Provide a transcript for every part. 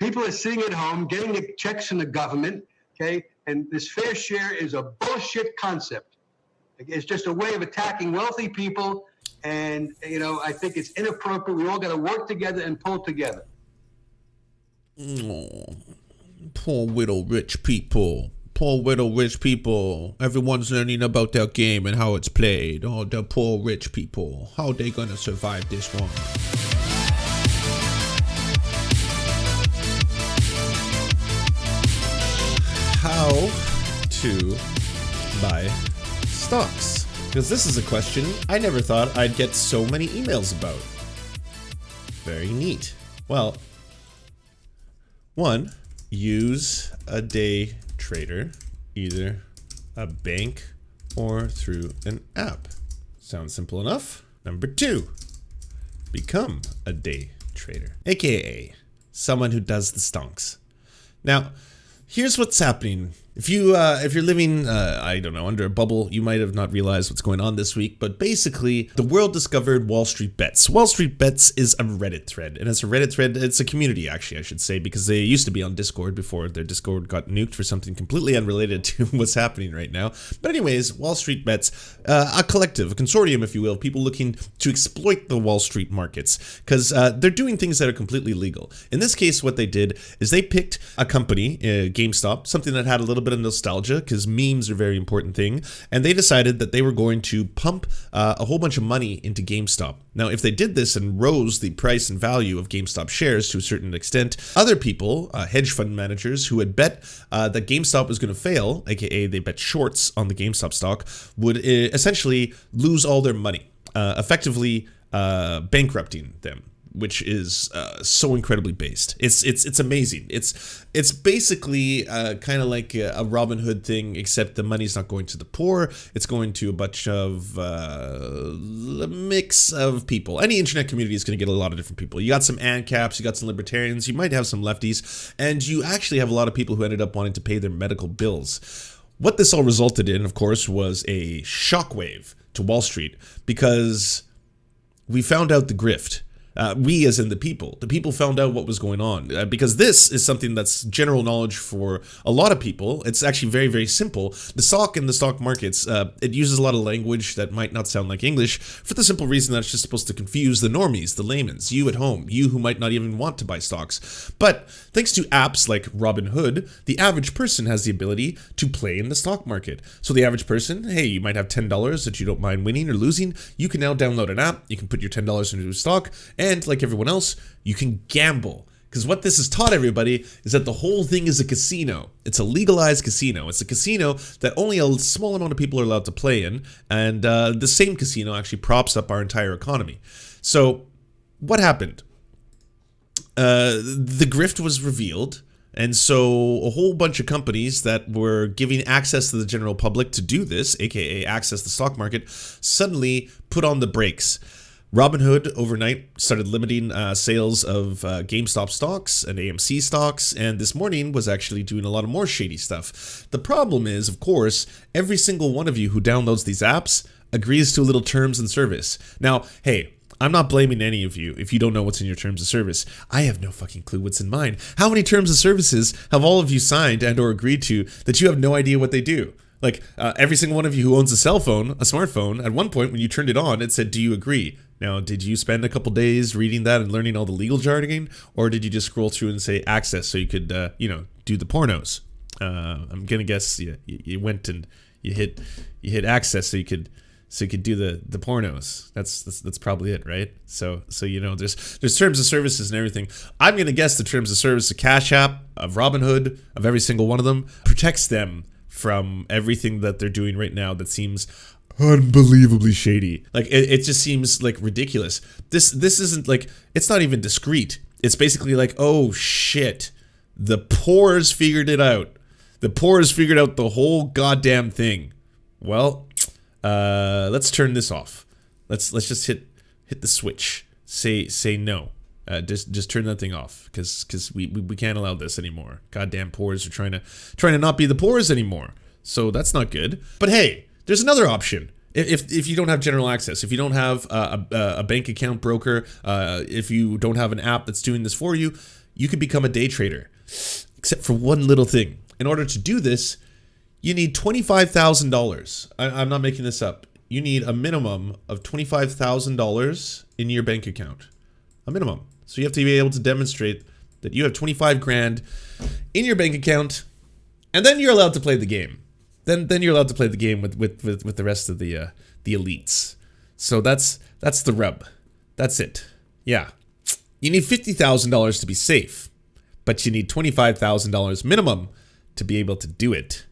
People are sitting at home getting the checks from the government, okay? And this fair share is a bullshit concept. It's just a way of attacking wealthy people. And, you know, I think it's inappropriate. We all got to work together and pull together. Oh, poor little rich people. Poor little rich people. Everyone's learning about their game and how it's played. Oh, the poor rich people. How are they gonna survive this one? How to buy stocks? Because this is a question I never thought I'd get so many emails about. Very neat. Well, one, use a day trader, either a bank or through an app. Sounds simple enough. Number two, become a day trader, aka someone who does the stonks. Now, here's what's happening. If you're living, I don't know, under a bubble, you might have not realized what's going on this week, but basically, the world discovered Wall Street Bets. Wall Street Bets is a Reddit thread, and it's a Reddit thread, it's a community, actually, I should say, because they used to be on Discord before their Discord got nuked for something completely unrelated to what's happening right now. But anyways, Wall Street Bets, a collective, a consortium, if you will, of people looking to exploit the Wall Street markets, because they're doing things that are completely legal. In this case, what they did is they picked a company, GameStop, something that had a little bit of nostalgia, because memes are a very important thing, and they decided that they were going to pump a whole bunch of money into GameStop. Now, if they did this and rose the price and value of GameStop shares to a certain extent, other people, hedge fund managers who had bet that GameStop was going to fail, aka they bet shorts on the GameStop stock, would essentially lose all their money, effectively bankrupting them, which is so incredibly based. It's amazing. It's basically kind of like a Robin Hood thing, except the money's not going to the poor. It's going to a bunch of a mix of people. Any internet community is going to get a lot of different people. You got some ANCAPs, you got some libertarians, you might have some lefties, and you actually have a lot of people who ended up wanting to pay their medical bills. What this all resulted in, of course, was a shockwave to Wall Street, because we found out the grift. We as in the people found out what was going on, because this is something that's general knowledge for a lot of people. It's actually very, very simple. The stock and the stock markets, it uses a lot of language that might not sound like English, for the simple reason that it's just supposed to confuse the normies, the layman's, you at home, you who might not even want to buy stocks. But thanks to apps like Robinhood, the average person has the ability to play in the stock market. So the average person, hey, you might have $10 that you don't mind winning or losing. You can now download an app, you can put your $10 into a stock, and like everyone else, you can gamble. Because what this has taught everybody is that the whole thing is a casino. It's a legalized casino. It's a casino that only a small amount of people are allowed to play in, and the same casino actually props up our entire economy. So what happened? The grift was revealed, and so a whole bunch of companies that were giving access to the general public to do this, aka access the stock market, suddenly put on the brakes. Robinhood overnight started limiting sales of GameStop stocks and AMC stocks, and this morning was actually doing a lot of more shady stuff. The problem is, of course, every single one of you who downloads these apps agrees to a little terms and service. Now, hey, I'm not blaming any of you if you don't know what's in your terms of service. I have no fucking clue what's in mine. How many terms of services have all of you signed and or agreed to that you have no idea what they do? Like, every single one of you who owns a cell phone, a smartphone, at one point when you turned it on, it said, do you agree? Now, did you spend a couple days reading that and learning all the legal jargon? Or did you just scroll through and say access so you could, do the pornos? I'm going to guess you went and you hit access so you could do the pornos. That's probably it, right? So there's terms of services and everything. I'm going to guess the terms of service of Cash App, of Robinhood, of every single one of them, protects them from everything that they're doing right now that seems unbelievably shady. Like it just seems like ridiculous. This isn't like, it's not even discreet. It's basically like, oh shit, the poor's figured it out. The poor's figured out the whole goddamn thing. Well, let's turn this off. Let's just hit the switch. Say no. Just turn that thing off, because we can't allow this anymore. Goddamn poors are trying to not be the poors anymore. So that's not good. But hey, there's another option. If you don't have general access, if you don't have a bank account broker, if you don't have an app that's doing this for you, you could become a day trader, except for one little thing. In order to do this, you need $25,000. I'm not making this up. You need a minimum of $25,000 in your bank account. A minimum. So you have to be able to demonstrate that you have 25 grand in your bank account, and then you're allowed to play the game. Then you're allowed to play the game with the rest of the elites. So that's the rub. That's it. Yeah. You need $50,000 to be safe, but you need $25,000 minimum to be able to do it.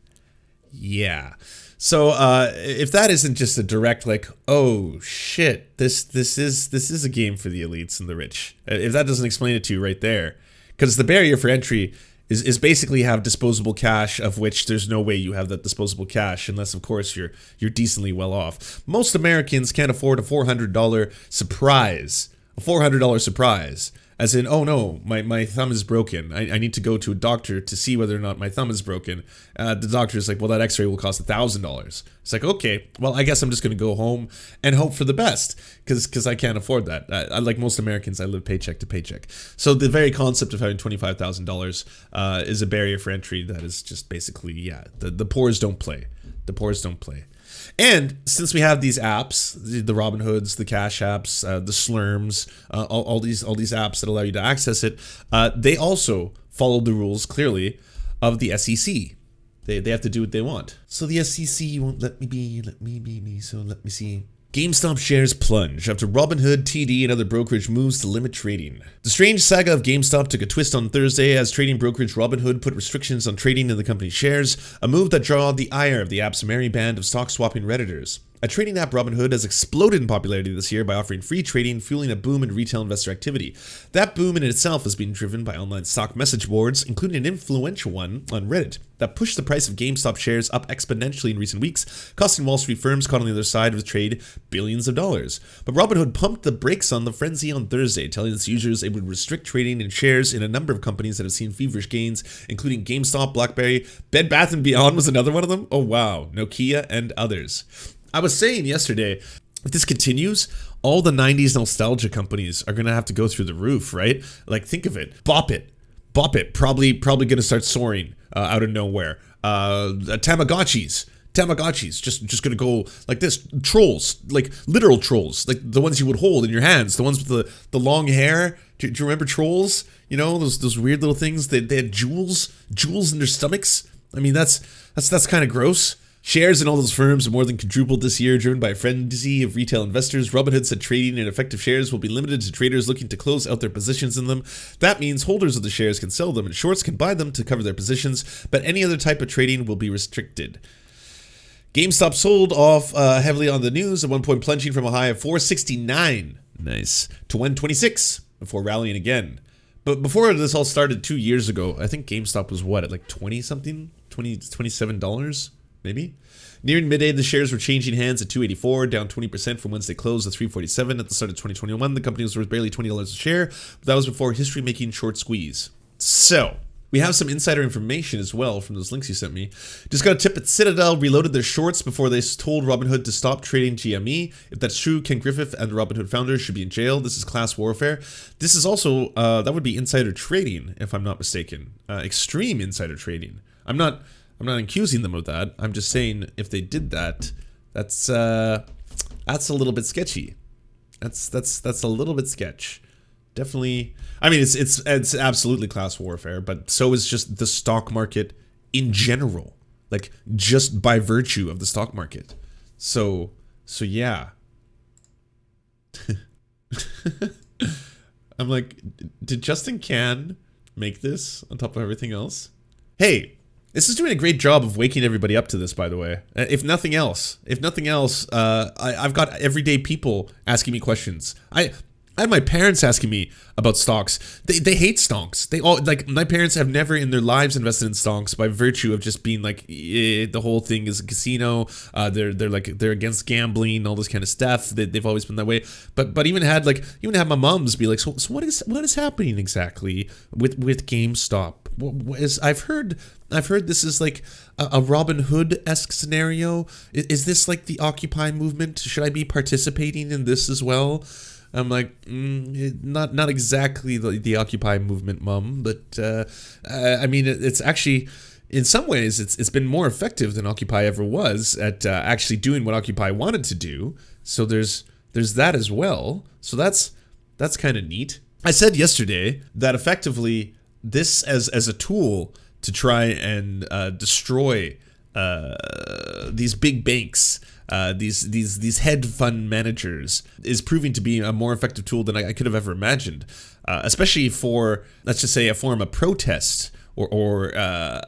Yeah. So if that isn't just a direct like, oh shit, this is a game for the elites and the rich. If that doesn't explain it to you right there, because the barrier for entry is basically have disposable cash, of which there's no way you have that disposable cash unless of course you're decently well off. Most Americans can't afford a $400 surprise. A $400 surprise. As in, oh no, my thumb is broken. I need to go to a doctor to see whether or not my thumb is broken. The doctor is like, well, that x-ray will cost $1,000. It's like, okay, well, I guess I'm just going to go home and hope for the best because I can't afford that. Like most Americans, I live paycheck to paycheck. So the very concept of having $25,000 is a barrier for entry that is just basically, yeah, the poors don't play. The poors don't play. And since we have these apps, the Robinhoods, the Cash apps, the Slurms, all these apps that allow you to access it, they also follow the rules clearly of the SEC. They have to do what they want. So the SEC won't let me be. So let me see. GameStop shares plunge after Robinhood, TD, and other brokerage moves to limit trading. The strange saga of GameStop took a twist on Thursday as trading brokerage Robinhood put restrictions on trading in the company's shares, a move that drew the ire of the app's merry band of stock-swapping Redditors. A trading app, Robinhood, has exploded in popularity this year by offering free trading, fueling a boom in retail investor activity. That boom in itself has been driven by online stock message boards, including an influential one on Reddit, that pushed the price of GameStop shares up exponentially in recent weeks, costing Wall Street firms caught on the other side of the trade billions of dollars. But Robinhood pumped the brakes on the frenzy on Thursday, telling its users it would restrict trading in shares in a number of companies that have seen feverish gains, including GameStop, BlackBerry, Bed Bath & Beyond was another one of them. Oh wow, Nokia, and others. I was saying yesterday, if this continues, all the 90s nostalgia companies are going to have to go through the roof, right? Like, think of it. Bop It, probably going to start soaring out of nowhere. Tamagotchis, just going to go like this. Trolls, like literal trolls, like the ones you would hold in your hands, the ones with the long hair. Do you remember trolls? You know, those weird little things. They had jewels in their stomachs. I mean, that's kind of gross. Shares in all those firms have more than quadrupled this year, driven by a frenzy of retail investors. Robinhood said trading in effective shares will be limited to traders looking to close out their positions in them. That means holders of the shares can sell them and shorts can buy them to cover their positions, but any other type of trading will be restricted. GameStop sold off heavily on the news, at one point plunging from a high of $469, nice, to $126 before rallying again. But before this all started 2 years ago, I think GameStop was what, at like 20 something? $27? Maybe? Nearing midday, the shares were changing hands at $284, down 20% from Wednesday close at $347. At the start of 2021, the company was worth barely $20 a share, but that was before history-making short squeeze. So, we have some insider information as well from those links you sent me. Just got a tip that Citadel reloaded their shorts before they told Robinhood to stop trading GME. If that's true, Ken Griffith and the Robinhood founders should be in jail. This is class warfare. This is also, that would be insider trading, if I'm not mistaken. Extreme insider trading. I'm not accusing them of that. I'm just saying if they did that, that's a little bit sketchy. That's a little bit sketch. Definitely. I mean, it's absolutely class warfare, but so is just the stock market in general. Like just by virtue of the stock market. So yeah. I'm like, did Justin Can make this on top of everything else? Hey, this is doing a great job of waking everybody up to this, by the way. If nothing else, I've got everyday people asking me questions. I had my parents asking me about stocks. They hate stocks. They all, like, my parents have never in their lives invested in stocks by virtue of just being like, the whole thing is a casino. They're against gambling, all this kind of stuff. They've always been that way. But even had my moms be like, so what is happening exactly with GameStop? I've heard this is like a Robin Hood-esque scenario. Is this like the Occupy movement? Should I be participating in this as well? I'm like, not exactly the Occupy movement, Mom, but I mean, it's actually, in some ways, it's been more effective than Occupy ever was at actually doing what Occupy wanted to do. So there's that as well. So that's kind of neat. I said yesterday that effectively this as a tool to try and destroy these big banks, these hedge fund managers, is proving to be a more effective tool than I could have ever imagined, especially for, let's just say, a form of protest or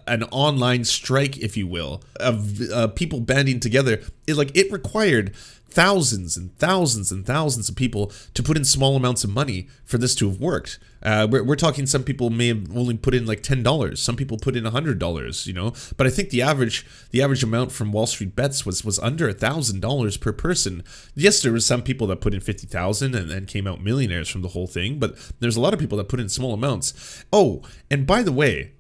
an online strike, if you will, of people banding together. It required thousands and thousands and thousands of people to put in small amounts of money for this to have worked. We're talking, some people may have only put in like $10. Some people put in $100, you know. But I think the average amount from Wall Street Bets was under $1,000 per person. Yes, there was some people that put in 50,000 and came out millionaires from the whole thing. But there's a lot of people that put in small amounts. Oh, and by the way,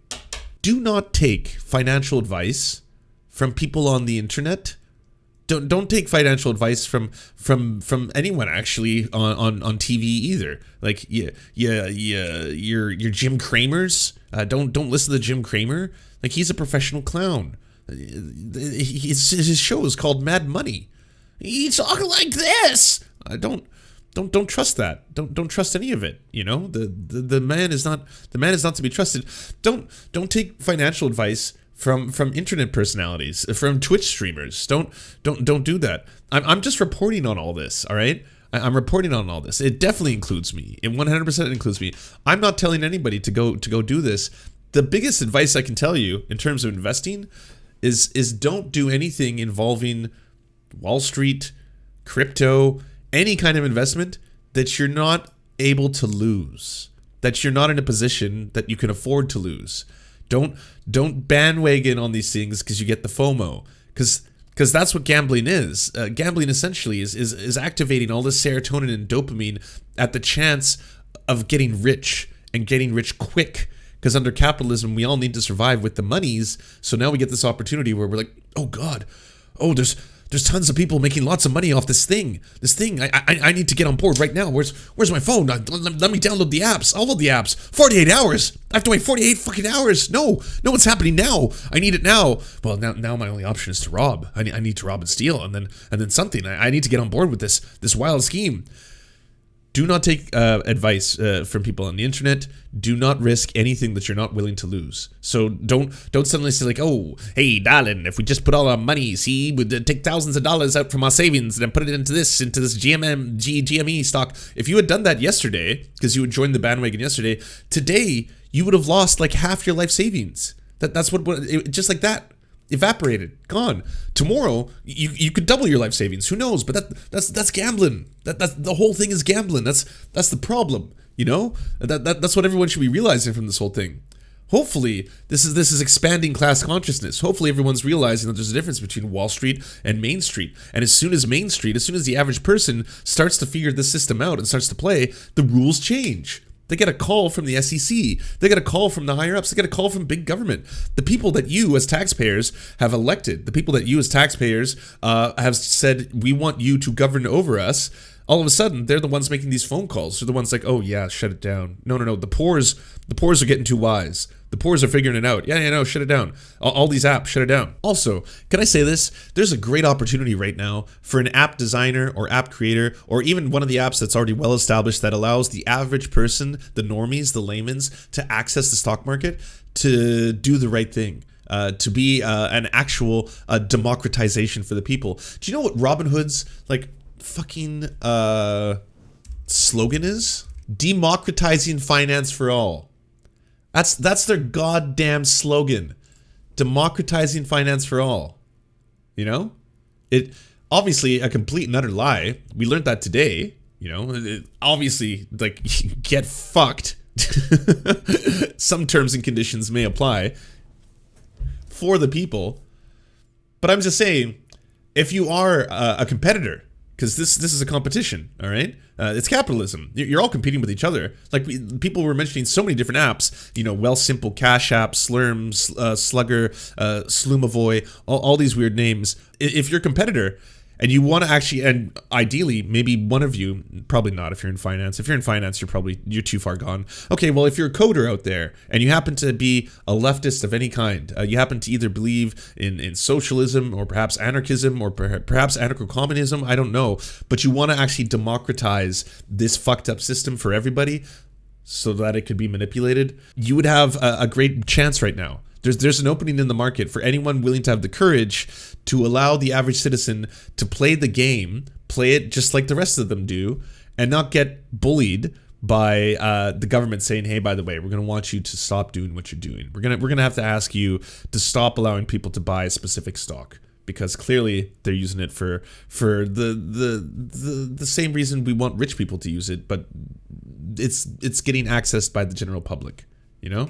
do not take financial advice from people on the internet. Don't take financial advice from anyone actually on TV either. Like your Jim Cramers. Don't listen to Jim Cramer. Like, he's a professional clown. His show is called Mad Money. He's talking like this. Don't trust that. Don't trust any of it. You know, the man is not to be trusted. Don't take financial advice from internet personalities, from Twitch streamers. Don't do that. I'm just reporting on all this, all right? I'm reporting on all this. It definitely includes me. It 100% includes me. I'm not telling anybody to go do this. The biggest advice I can tell you in terms of investing is don't do anything involving Wall Street, crypto, any kind of investment that you're not able to lose, that you're not in a position that you can afford to lose. Don't bandwagon on these things because you get the FOMO, because that's what gambling is. Gambling essentially is activating all this serotonin and dopamine at the chance of getting rich, and getting rich quick. Because under capitalism, we all need to survive with the monies. So now we get this opportunity where we're like, oh God, oh there's tons of people making lots of money off this thing. I need to get on board right now. Where's my phone? Let me download the apps. I'll load the apps. 48 hours. I have to wait 48 fucking hours. No, what's happening now? I need it now. Well, now my only option is to rob. I need to rob and steal, and then something. I need to get on board with this wild scheme. Do not take advice from people on the internet. Do not risk anything that you're not willing to lose. So don't suddenly say like, oh, hey, darling, if we just put all our money, see, we'd take thousands of dollars out from our savings and then put it into this GME stock. If you had done that yesterday, because you had joined the bandwagon yesterday, today you would have lost like half your life savings. That's just like that. Evaporated, gone. Tomorrow you could double your life savings. Who knows? But that's gambling. That's the whole thing is gambling. That's the problem. You know, that's what everyone should be realizing from this whole thing. Hopefully, this is expanding class consciousness. Hopefully, everyone's realizing that there's a difference between Wall Street and Main Street. And as soon as the average person starts to figure this system out and starts to play, the rules change. They get a call from the SEC. They get a call from the higher ups. They get a call from big government. The people that you as taxpayers have elected, the people that you as taxpayers have said, we want you to govern over us, all of a sudden, they're the ones making these phone calls. They're the ones like, oh yeah, shut it down. No. The poors are getting too wise. The poors are figuring it out. Yeah, no, shut it down. All these apps, shut it down. Also, can I say this? There's a great opportunity right now for an app designer or app creator, or even one of the apps that's already well established that allows the average person, the normies, the layman's, to access the stock market, to do the right thing. To be an actual democratization for the people. Do you know what Robinhood's fucking slogan is? Democratizing finance for all. That's their goddamn slogan. Democratizing finance for all. You know? It obviously a complete and utter lie. We learned that today. You know, obviously, get fucked. Some terms and conditions may apply for the people. But I'm just saying, if you are a competitor, because this is a competition, all right? It's capitalism. You're all competing with each other. People were mentioning so many different apps, you know, Wealthsimple, Cash App, Slurm, Slugger, Slumavoy, all these weird names. If you're a competitor And you want to actually, and ideally, maybe one of you, probably not if you're in finance. If you're in finance, you're too far gone. Okay, well, if you're a coder out there and you happen to be a leftist of any kind, you happen to either believe in socialism or perhaps anarchism or perhaps anarcho-communism, I don't know, but you want to actually democratize this fucked up system for everybody so that it could be manipulated, you would have a great chance right now. There's an opening in the market for anyone willing to have the courage to allow the average citizen to play the game, play it just like the rest of them do, and not get bullied by the government saying, hey, by the way, we're going to want you to stop doing what you're doing. We're gonna have to ask you to stop allowing people to buy a specific stock, because clearly they're using it for the same reason we want rich people to use it, but it's getting accessed by the general public, you know?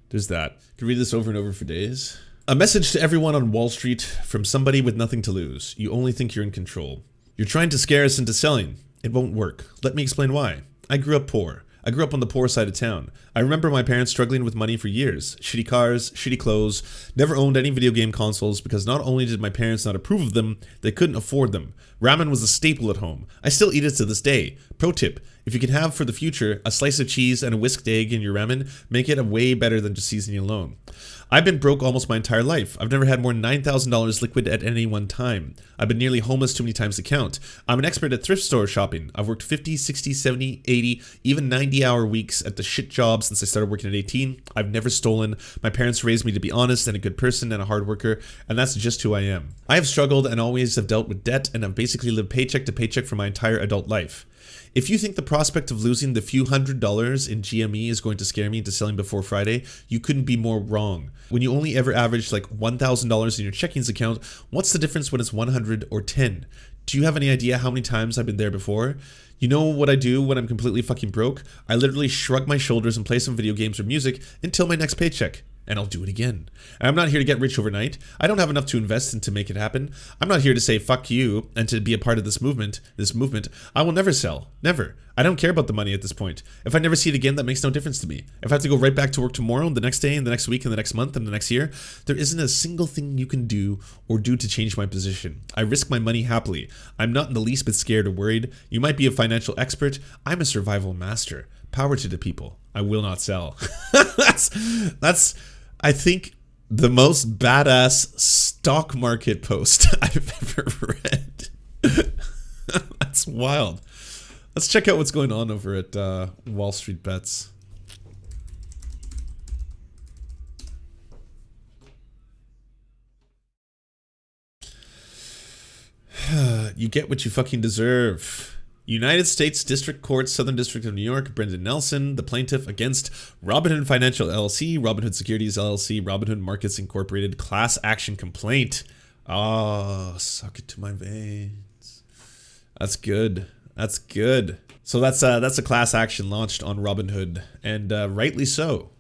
There's that. I could read this over and over for days. A message to everyone on Wall Street from somebody with nothing to lose. You only think you're in control. You're trying to scare us into selling. It won't work. Let me explain why. I grew up poor. I grew up on the poor side of town. I remember my parents struggling with money for years. Shitty cars, shitty clothes, never owned any video game consoles because not only did my parents not approve of them, they couldn't afford them. Ramen was a staple at home. I still eat it to this day. Pro tip, if you can have for the future a slice of cheese and a whisked egg in your ramen, make it way better than just seasoning alone. I've been broke almost my entire life. I've never had more than $9,000 liquid at any one time. I've been nearly homeless too many times to count. I'm an expert at thrift store shopping. I've worked 50, 60, 70, 80, even 90-hour weeks at the shit job since I started working at 18. I've never stolen. My parents raised me to be honest and a good person and a hard worker, and that's just who I am. I have struggled and always have dealt with debt, and I've basically lived paycheck to paycheck for my entire adult life. If you think the prospect of losing the few $100s in GME is going to scare me into selling before Friday, you couldn't be more wrong. When you only ever average like $1,000 in your checkings account, what's the difference when it's 100 or 10? Do you have any idea how many times I've been there before? You know what I do when I'm completely fucking broke? I literally shrug my shoulders and play some video games or music until my next paycheck. And I'll do it again. I'm not here to get rich overnight. I don't have enough to invest in to make it happen. I'm not here to say fuck you and to be a part of this movement. I will never sell. Never. I don't care about the money at this point. If I never see it again, that makes no difference to me. If I have to go right back to work tomorrow and the next day and the next week and the next month and the next year, there isn't a single thing you can do or do to change my position. I risk my money happily. I'm not in the least bit scared or worried. You might be a financial expert. I'm a survival master. Power to the people. I will not sell. That's I think the most badass stock market post I've ever read. That's wild. Let's check out what's going on over at Wall Street Bets. You get what you fucking deserve. United States District Court, Southern District of New York, Brendan Nelson, the plaintiff against Robinhood Financial LLC, Robinhood Securities LLC, Robinhood Markets Incorporated, class action complaint. Oh, suck it to my veins. That's good. That's good. So that's a class action launched on Robinhood, and rightly so.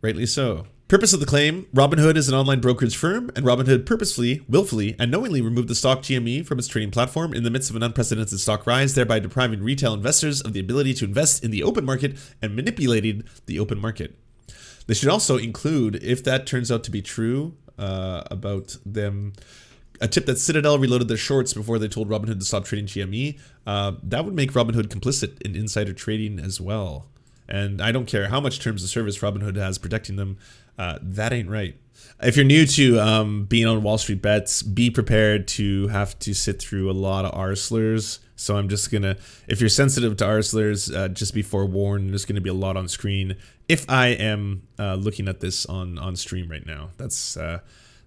Rightly so. Purpose of the claim: Robinhood is an online brokerage firm, and Robinhood purposefully, willfully, and knowingly removed the stock GME from its trading platform in the midst of an unprecedented stock rise, thereby depriving retail investors of the ability to invest in the open market and manipulating the open market. They should also include, if that turns out to be true, about them, a tip that Citadel reloaded their shorts before they told Robinhood to stop trading GME. That would make Robinhood complicit in insider trading as well. And I don't care how much terms of service Robinhood has protecting them. That ain't right. If you're new to being on Wall Street Bets, be prepared to have to sit through a lot of R slurs. So I'm just gonna, if you're sensitive to R slurs, just be forewarned. There's gonna be a lot on screen. If I am looking at this on stream right now, that's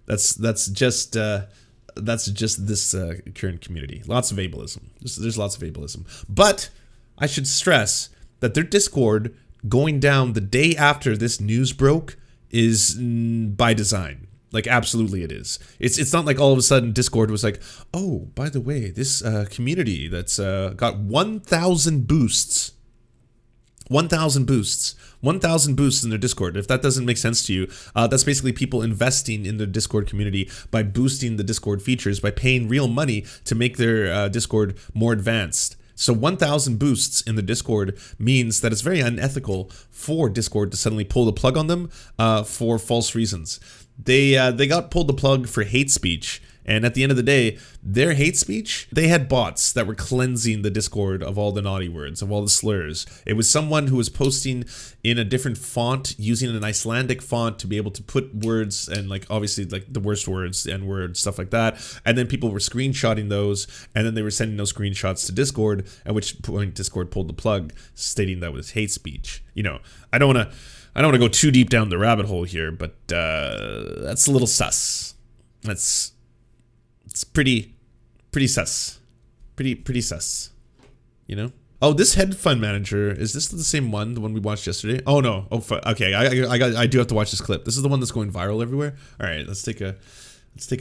just this current community. Lots of ableism. There's lots of ableism. But I should stress that their Discord going down the day after this news broke is by design. Like, absolutely it is. It's not like all of a sudden Discord was like, oh, by the way, this community that's got 1,000 boosts. 1,000 boosts. 1,000 boosts in their Discord. If that doesn't make sense to you, that's basically people investing in their Discord community by boosting the Discord features, by paying real money to make their Discord more advanced. So 1,000 boosts in the Discord means that it's very unethical for Discord to suddenly pull the plug on them for false reasons. They got pulled the plug for hate speech, And at the end of the day, their hate speech, they had bots that were cleansing the Discord of all the naughty words, of all the slurs. It was someone who was posting in a different font, using an Icelandic font to be able to put words and like obviously like the worst words, the N-word, stuff like that. And then people were screenshotting those, and then they were sending those screenshots to Discord, at which point Discord pulled the plug, stating that was hate speech. You know, I don't want to go too deep down the rabbit hole here, but that's a little sus. It's pretty sus. Pretty sus. You know? Oh, this hedge fund manager, is this the same one, the one we watched yesterday? Oh no. Oh, okay. I do have to watch this clip. This is the one that's going viral everywhere. All right, let's take a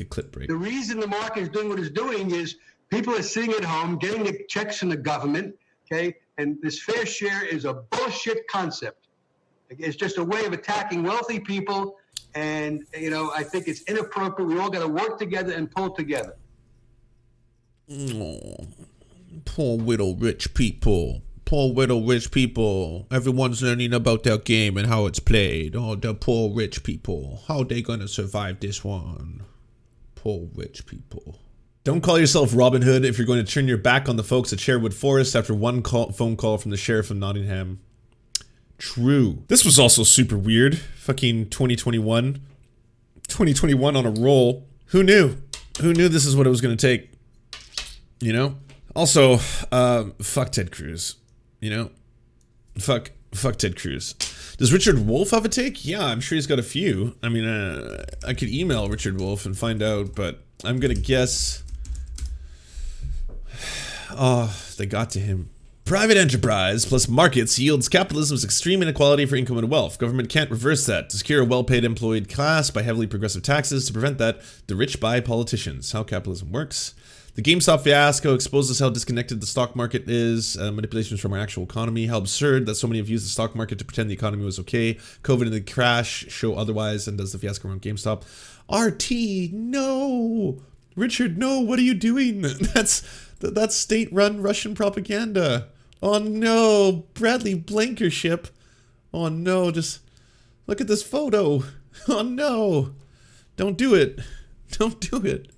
clip break. The reason the market is doing what it's doing is people are sitting at home getting the checks from the government, okay? And this fair share is a bullshit concept. It's just a way of attacking wealthy people. And, you know, I think it's inappropriate. We all got to work together and pull together. Oh, poor little rich people. Poor little rich people. Everyone's learning about their game and how it's played. Oh, the poor rich people. How are they going to survive this one? Poor rich people. Don't call yourself Robin Hood if you're going to turn your back on the folks at Sherwood Forest after one phone call from the sheriff of Nottingham. True. This was also super weird. Fucking 2021. 2021 on a roll. Who knew? Who knew this is what it was going to take? You know? Also, fuck Ted Cruz. You know? Fuck Ted Cruz. Does Richard Wolff have a take? Yeah, I'm sure he's got a few. I mean, I could email Richard Wolff and find out, but I'm going to guess... Oh, they got to him. Private enterprise plus markets yields capitalism's extreme inequality for income and wealth. Government can't reverse that. To secure a well-paid employed class by heavily progressive taxes. To prevent that, the rich buy politicians. How capitalism works. The GameStop fiasco exposes how disconnected the stock market is. Manipulations from our actual economy. How absurd that so many have used the stock market to pretend the economy was okay. COVID and the crash show otherwise. And does the fiasco around GameStop. RT, no! Richard, no, what are you doing? That's state-run Russian propaganda. Oh no, Bradley Blankership. Oh no, just look at this photo. Oh no, don't do it. Don't do it.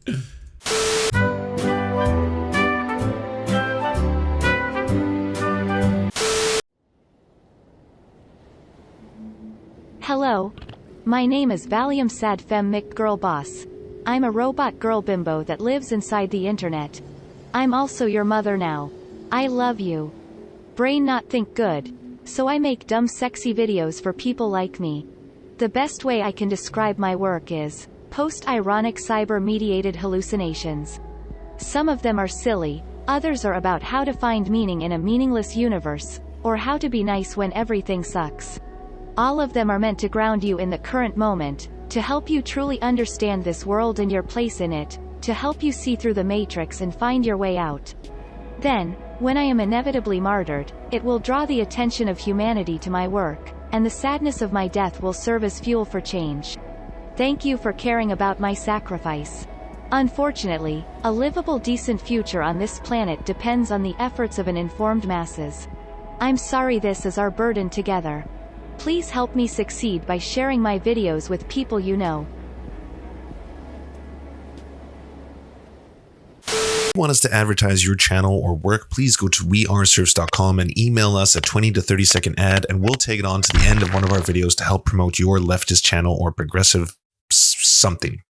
Hello, my name is Valium Sad Femme Mick Girl Boss. I'm a robot girl bimbo that lives inside the internet. I'm also your mother now. I love you. Brain not think good. So I make dumb sexy videos for people like me. The best way I can describe my work is post-ironic cyber-mediated hallucinations. Some of them are silly, others are about how to find meaning in a meaningless universe, or how to be nice when everything sucks. All of them are meant to ground you in the current moment, to help you truly understand this world and your place in it, to help you see through the matrix and find your way out. Then, when I am inevitably martyred, it will draw the attention of humanity to my work, and the sadness of my death will serve as fuel for change. Thank you for caring about my sacrifice. Unfortunately, a livable decent future on this planet depends on the efforts of an informed masses. I'm sorry this is our burden together. Please help me succeed by sharing my videos with people you know. If you want us to advertise your channel or work, please go to weareserfs.com and email us a 20 to 30 second ad, and we'll take it on to the end of one of our videos to help promote your leftist channel or progressive something.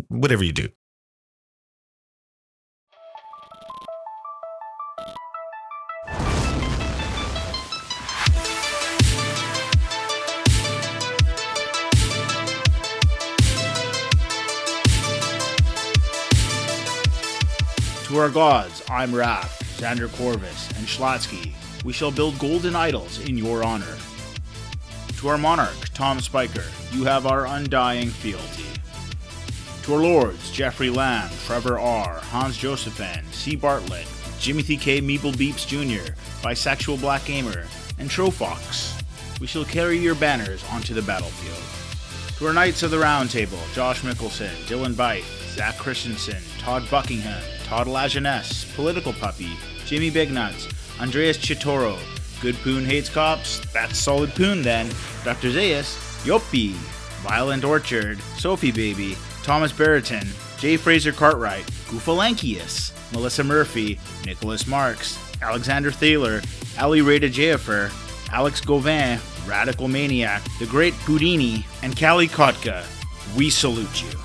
Whatever you do. To our gods, I'm Raft, Xander Corvus, and Schlatsky. We shall build golden idols in your honor. To our monarch, Tom Spiker, you have our undying fealty. To our lords, Jeffrey Lamb, Trevor R., Hans Josephin, C. Bartlett, Jimothy K. Meeple Beeps Jr., Bisexual Black Gamer, and Trofox, we shall carry your banners onto the battlefield. To our Knights of the Round Table, Josh Mickelson, Dylan Byte, Zach Christensen, Todd Buckingham, Todd Lajeunesse, Political Puppy, Jimmy Bignuts, Andreas Chitoro, Good Poon Hates Cops, that's Solid Poon then, Dr. Zayas, Yoppie, Violent Orchard, Sophie Baby, Thomas Barrington, J. Fraser Cartwright, Goofalankius, Melissa Murphy, Nicholas Marks, Alexander Thaler, Ali Rada Jafer, Alex Gauvin, Radical Maniac, The Great Houdini, and Callie Kotka. We salute you.